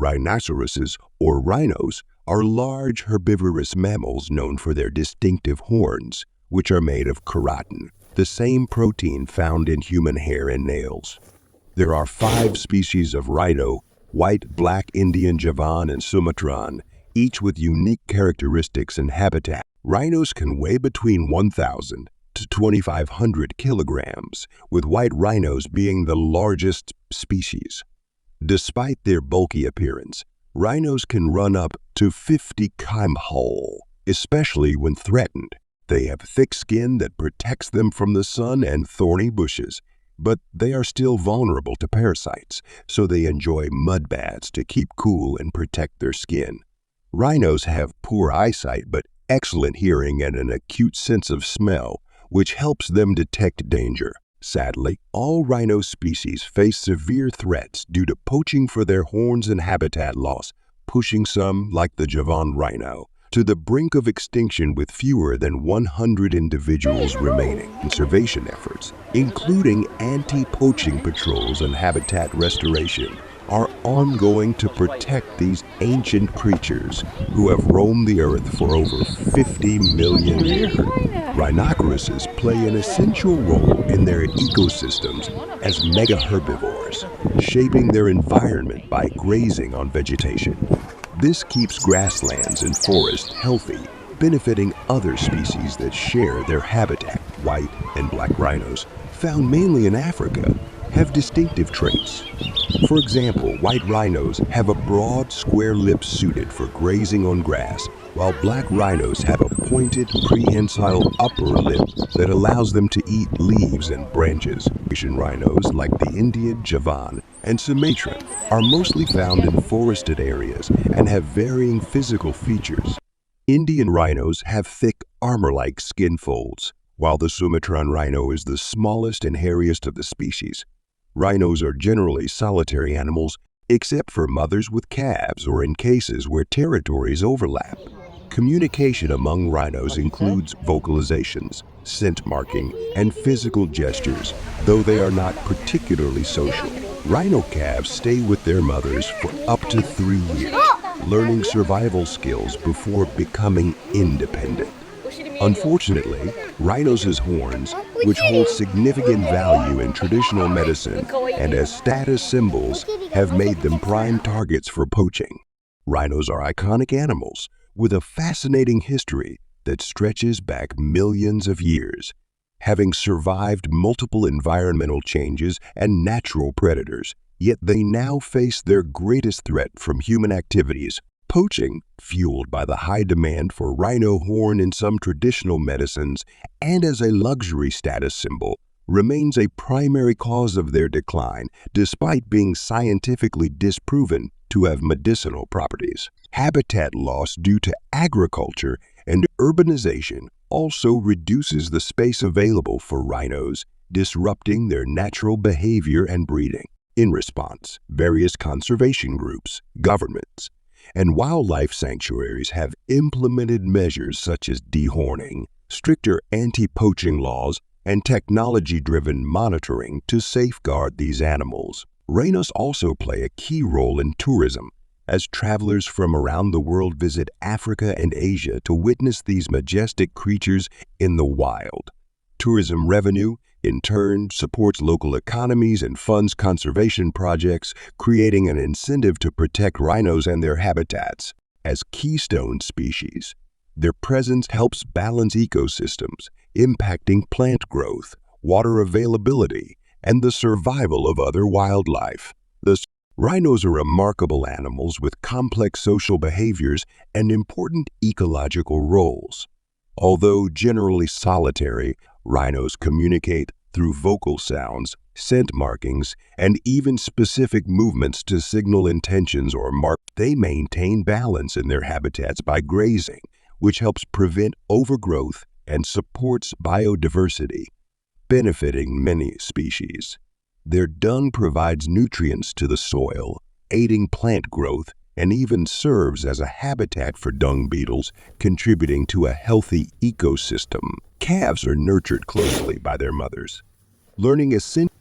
Rhinoceroses, or rhinos, are large herbivorous mammals known for their distinctive horns, which are made of keratin, the same protein found in human hair and nails. There are 5 species of rhino: white, black, Indian, Javan, and Sumatran, each with unique characteristics and habitat. Rhinos can weigh between 1,000 to 2,500 kilograms, with white rhinos being the largest species. Despite their bulky appearance, rhinos can run up to 50 km/h, especially when threatened. They have thick skin that protects them from the sun and thorny bushes, but they are still vulnerable to parasites, so they enjoy mud baths to keep cool and protect their skin. Rhinos have poor eyesight but excellent hearing and an acute sense of smell, which helps them detect danger. Sadly, all rhino species face severe threats due to poaching for their horns and habitat loss, pushing some, like the Javan rhino, to the brink of extinction with fewer than 100 individuals remaining. Conservation efforts, including anti-poaching patrols and habitat restoration, are ongoing to protect these ancient creatures who have roamed the earth for over 50 million years. Rhinoceroses play an essential role in their ecosystems as mega herbivores, shaping their environment by grazing on vegetation. This keeps grasslands and forests healthy, benefiting other species that share their habitat. White and black rhinos, found mainly in Africa, have distinctive traits. For example, white rhinos have a broad, square lip suited for grazing on grass, while black rhinos have a pointed, prehensile upper lip that allows them to eat leaves and branches. Asian rhinos, like the Indian, Javan, and Sumatran, are mostly found in forested areas and have varying physical features. Indian rhinos have thick, armor-like skin folds, while the Sumatran rhino is the smallest and hairiest of the species. Rhinos are generally solitary animals, except for mothers with calves or in cases where territories overlap. Communication among rhinos includes vocalizations, scent marking, and physical gestures, though they are not particularly social. Rhino calves stay with their mothers for up to 3 years, learning survival skills before becoming independent. Unfortunately, rhinos' horns, which hold significant value in traditional medicine and as status symbols, have made them prime targets for poaching. Rhinos are iconic animals with a fascinating history that stretches back millions of years, having survived multiple environmental changes and natural predators, yet they now face their greatest threat from human activities. Poaching, fueled by the high demand for rhino horn in some traditional medicines and as a luxury status symbol, remains a primary cause of their decline, despite being scientifically disproven to have medicinal properties. Habitat loss due to agriculture and urbanization also reduces the space available for rhinos, disrupting their natural behavior and breeding. In response, various conservation groups, governments, and wildlife sanctuaries have implemented measures such as dehorning, stricter anti-poaching laws, and technology-driven monitoring to safeguard these animals. Rhinos also play a key role in tourism, as travelers from around the world visit Africa and Asia to witness these majestic creatures in the wild. Tourism revenue, in turn, supports local economies and funds conservation projects, creating an incentive to protect rhinos and their habitats. As keystone species, their presence helps balance ecosystems, impacting plant growth, water availability, and the survival of other wildlife. The rhinos are remarkable animals with complex social behaviors and important ecological roles. Although generally solitary, rhinos communicate through vocal sounds, scent markings, and even specific movements to signal intentions or mark. They maintain balance in their habitats by grazing, which helps prevent overgrowth and supports biodiversity, benefiting many species. Their dung provides nutrients to the soil, aiding plant growth, and even serves as a habitat for dung beetles, contributing to a healthy ecosystem. Calves are nurtured closely by their mothers, learning essential